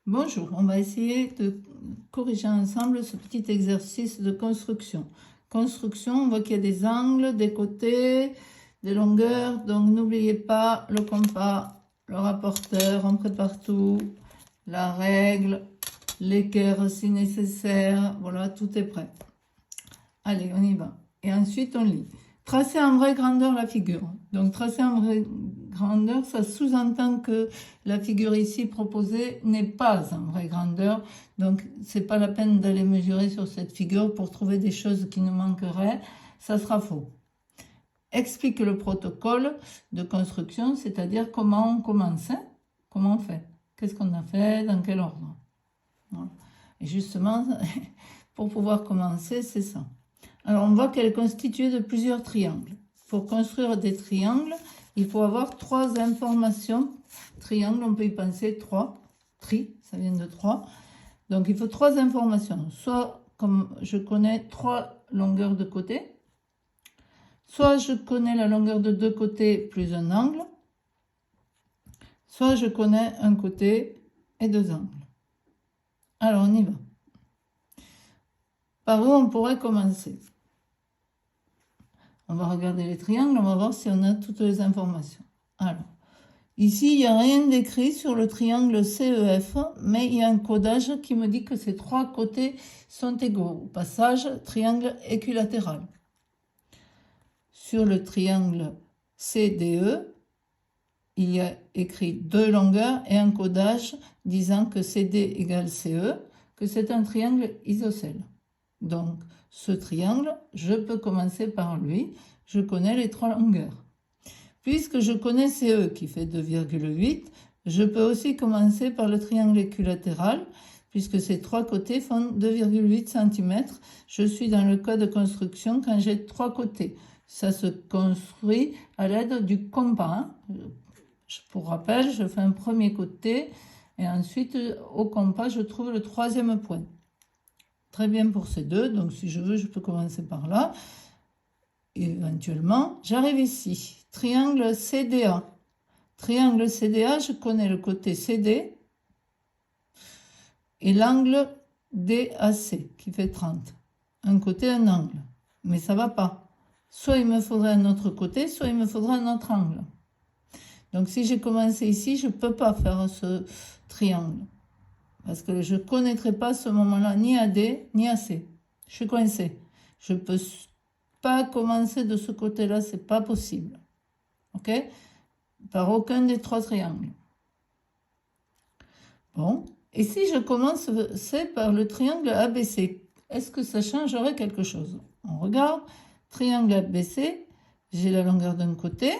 Bonjour, on va essayer de corriger ensemble ce petit exercice de construction. Construction, on voit qu'il y a des angles, des côtés, des longueurs, donc n'oubliez pas le compas, le rapporteur, on prépare tout, la règle, l'équerre si nécessaire, voilà, tout est prêt. Allez, on y va. Et ensuite, on lit. Tracer en vraie grandeur la figure. Donc, tracer en vraie grandeur, ça sous-entend que la figure ici proposée n'est pas en vraie grandeur. Donc, c'est pas la peine d'aller mesurer sur cette figure pour trouver des choses qui nous manqueraient. Ça sera faux. Explique le protocole de construction, c'est-à-dire comment on commence, hein, comment on fait, qu'est-ce qu'on a fait, dans quel ordre. Voilà. Et justement, pour pouvoir commencer, c'est ça. Alors, on voit qu'elle est constituée de plusieurs triangles. Pour construire des triangles, il faut avoir 3 informations. Triangle, on peut y penser 3. Tri, ça vient de 3. Donc, il faut 3 informations. Soit, comme je connais 3 longueurs de côté, soit je connais la longueur de 2 côtés plus un angle, soit je connais un côté et 2 angles. Alors, on y va. Par où on pourrait commencer ? On va regarder les triangles, on va voir si on a toutes les informations. Alors, ici, il n'y a rien d'écrit sur le triangle CEF, mais il y a un codage qui me dit que ces 3 côtés sont égaux. Au passage, triangle équilatéral. Sur le triangle CDE, il y a écrit 2 longueurs et un codage disant que CD égale CE, que c'est un triangle isocèle. Donc, ce triangle, je peux commencer par lui. Je connais les 3 longueurs. Puisque je connais CE qui fait 2,8, je peux aussi commencer par le triangle équilatéral, puisque ces 3 côtés font 2,8 cm. Je suis dans le cas de construction quand j'ai 3 côtés. Ça se construit à l'aide du compas. Pour rappel, je fais un premier côté et ensuite, au compas, je trouve le 3e point. Très bien pour ces 2, donc si je veux, je peux commencer par là. Et éventuellement, j'arrive ici. Triangle CDA. Triangle CDA, je connais le côté CD et l'angle DAC qui fait 30. Un côté, un angle. Mais ça ne va pas. Soit il me faudrait un autre côté, soit il me faudrait un autre angle. Donc si j'ai commencé ici, je ne peux pas faire ce triangle. Parce que je ne connaîtrai pas à ce moment-là ni AD ni AC. Je suis coincée. Je ne peux pas commencer de ce côté-là, ce n'est pas possible. OK? Par aucun des 3 triangles. Bon. Et si je commence, c'est par le triangle ABC. Est-ce que ça changerait quelque chose? On regarde. Triangle ABC, j'ai la longueur d'un côté,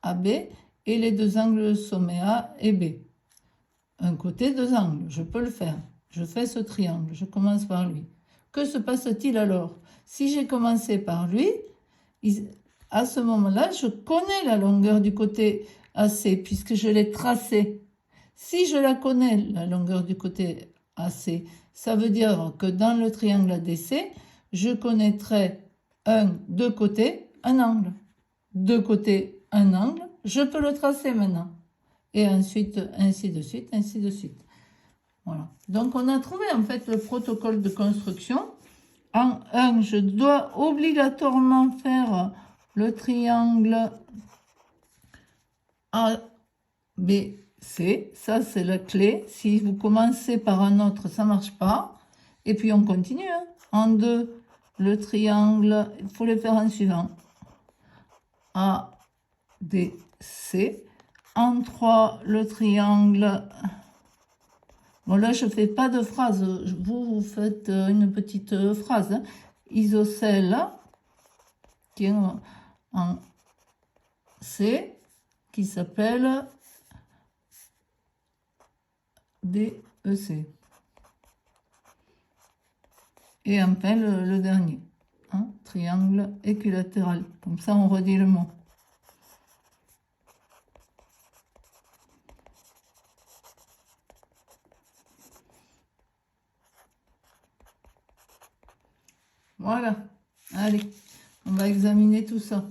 AB, et les 2 angles sommets A et B. Un côté, 2 angles, je peux le faire. Je fais ce triangle, je commence par lui. Que se passe-t-il alors? Si j'ai commencé par lui, à ce moment-là, je connais la longueur du côté AC, puisque je l'ai tracé. Si je la connais, la longueur du côté AC, ça veut dire que dans le triangle ADC, je connaîtrai 2 côtés, un angle. 2 côtés, un angle, je peux le tracer maintenant. Et ensuite, ainsi de suite, ainsi de suite. Voilà. Donc, on a trouvé en fait le protocole de construction. En 1, je dois obligatoirement faire le triangle ABC. Ça, c'est la clé. Si vous commencez par un autre, ça ne marche pas. Et puis, on continue. Hein. En 2, le triangle, il faut les faire en suivant. ADC. En 3, le triangle. Bon, là, je ne fais pas de phrase. Vous faites une petite phrase. Hein. Isocèle, qui est en C, qui s'appelle DEC. Et enfin, le dernier. Hein, triangle équilatéral. Comme ça, on redit le mot. Voilà. Allez, on va examiner tout ça.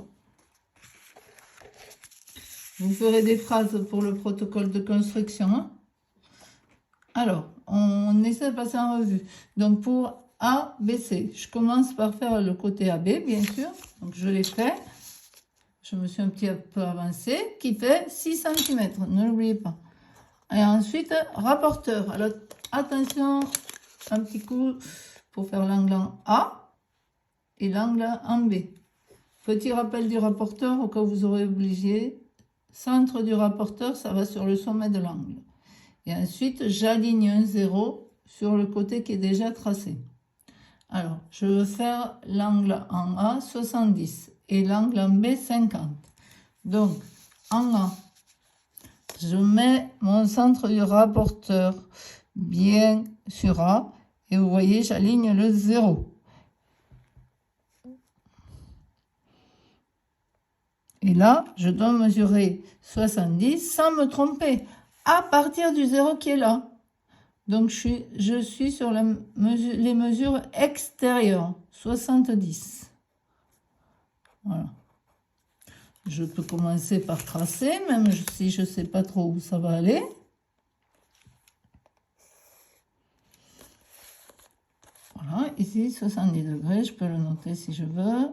Vous ferez des phrases pour le protocole de construction. Hein. Alors, on essaie de passer en revue. Donc, pour A, B, C, je commence par faire le côté AB, bien sûr. Donc, je l'ai fait. Je me suis un petit peu avancée, qui fait 6 cm, ne l'oubliez pas. Et ensuite, rapporteur. Alors, attention, un petit coup pour faire l'angle en A et l'angle en B. Petit rappel du rapporteur, au cas où vous aurez oublié. Centre du rapporteur, ça va sur le sommet de l'angle. Et ensuite, j'aligne un 0 sur le côté qui est déjà tracé. Alors, je veux faire l'angle en A, 70, et l'angle en B, 50. Donc, en A, je mets mon centre du rapporteur bien sur A, et vous voyez, j'aligne le 0. Et là, je dois mesurer 70 sans me tromper, à partir du 0 qui est là. Donc, je suis sur les mesures extérieures, 70. Voilà. Je peux commencer par tracer, même si je ne sais pas trop où ça va aller. Voilà, ici, 70 degrés, je peux le noter si je veux.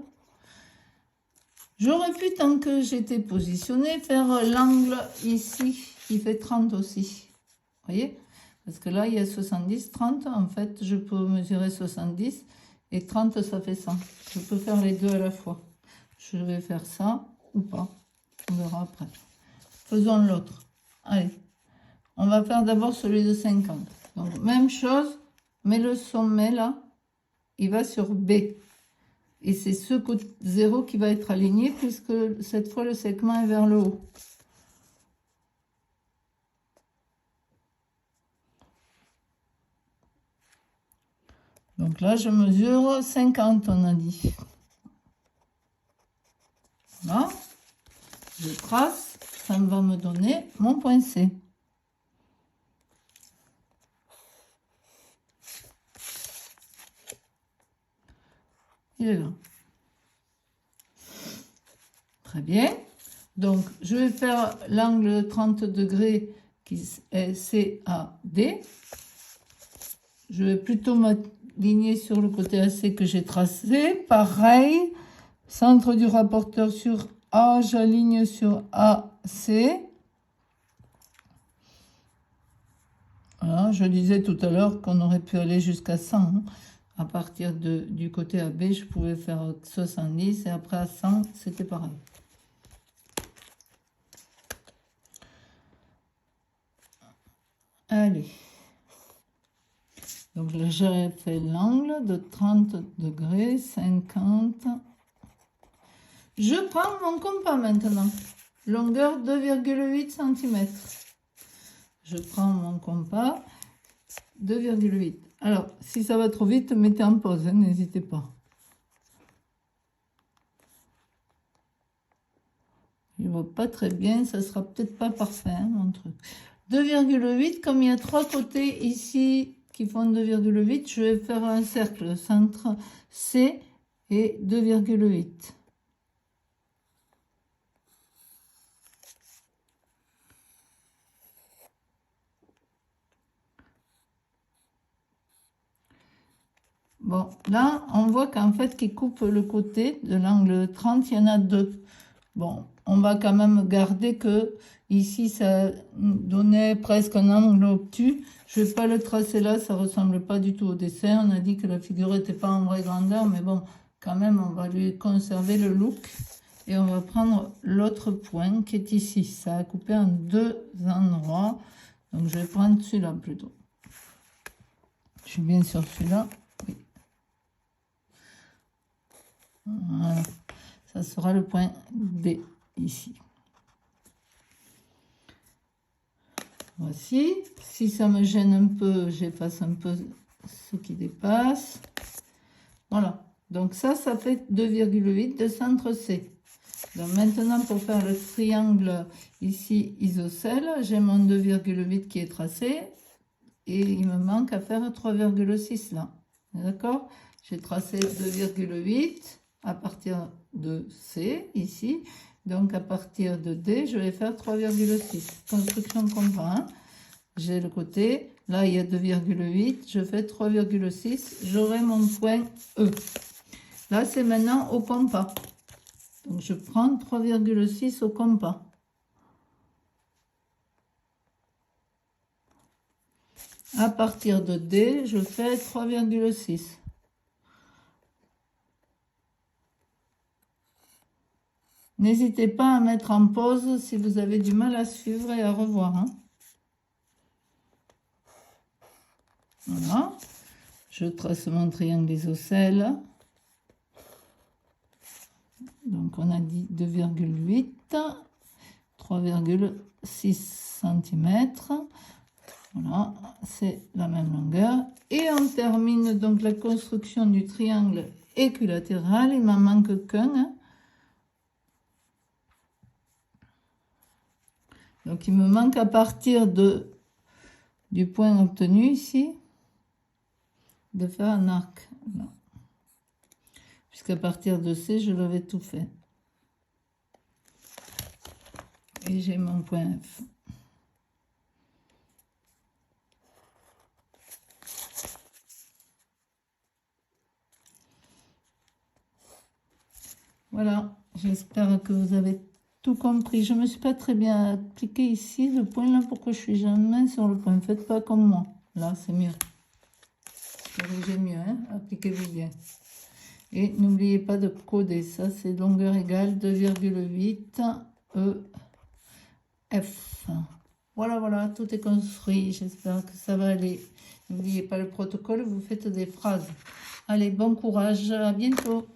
J'aurais pu, tant que j'étais positionnée, faire l'angle ici, qui fait 30 aussi. Vous voyez ? Parce que là, il y a 70, 30. En fait, je peux mesurer 70 et 30, ça fait 100. Je peux faire les deux à la fois. Je vais faire ça ou pas. On verra après. Faisons l'autre. Allez. On va faire d'abord celui de 50. Donc, même chose, mais le sommet, là, il va sur B. Et c'est ce côté 0 qui va être aligné, puisque cette fois, le segment est vers le haut. Donc là, je mesure 50, on a dit. Voilà. Je trace, ça va me donner mon point C. Il est là. Très bien. Donc, je vais faire l'angle 30 degrés qui est CAD. Je vais plutôt m'aligner sur le côté AC que j'ai tracé. Pareil, centre du rapporteur sur A, j'aligne sur AC. Voilà, je disais tout à l'heure qu'on aurait pu aller jusqu'à 100. Hein. À partir du côté AB, je pouvais faire 70 et après à 100, c'était pareil. Allez. Donc là, j'ai fait l'angle de 30 degrés, 50. Je prends mon compas maintenant. Longueur 2,8 cm. Je prends mon compas, 2,8. Alors, si ça va trop vite, mettez en pause, hein, n'hésitez pas. Je ne vois pas très bien, ça sera peut-être pas parfait, hein, mon truc. 2,8, comme il y a trois côtés ici qui font 2,8, je vais faire un cercle, centre C et 2,8. Bon, là, on voit qu'en fait, qui coupe le côté de l'angle 30, il y en a deux. Bon, on va quand même garder que ici, ça donnait presque un angle obtus. Je ne vais pas le tracer là, ça ne ressemble pas du tout au dessin. On a dit que la figure n'était pas en vraie grandeur, mais bon, quand même, on va lui conserver le look. Et on va prendre l'autre point qui est ici. Ça a coupé en deux endroits. Donc, je vais prendre celui-là plutôt. Je suis bien sur celui-là. Oui. Voilà. Ça sera le point D ici. Voici. Si ça me gêne un peu, j'efface un peu ce qui dépasse. Voilà. Donc ça fait 2,8 de centre C. Donc maintenant, pour faire le triangle ici isocèle, j'ai mon 2,8 qui est tracé. Et il me manque à faire 3,6 là. D'accord? J'ai tracé 2,8 à partir de C, ici. Donc, à partir de D, je vais faire 3,6. Construction compas. J'ai le côté Là, il y a 2,8. Je fais 3,6. J'aurai mon point E. Là, c'est maintenant au compas. Donc, je prends 3,6 au compas. À partir de D, je fais 3,6. N'hésitez pas à mettre en pause si vous avez du mal à suivre et à revoir. Hein. Voilà. Je trace mon triangle isocèle. Donc, on a dit 2,8, 3,6 cm. Voilà, c'est la même longueur. Et on termine donc la construction du triangle équilatéral. Il m'en manque qu'un. Hein. Donc, il me manque à partir du point obtenu ici, de faire un arc. Puisqu'à partir de C, je l'avais tout fait. Et j'ai mon point F. Voilà, j'espère que vous avez tout compris. Je ne me suis pas très bien appliqué ici. Le point là, pourquoi je suis jamais sur le point? Faites pas comme moi. Là, c'est mieux. Corrigez mieux, hein? Appliquez-vous bien. Et n'oubliez pas de coder. Ça, c'est longueur égale 2,8 EF. Voilà, voilà, tout est construit. J'espère que ça va aller. N'oubliez pas le protocole, vous faites des phrases. Allez, bon courage. À bientôt.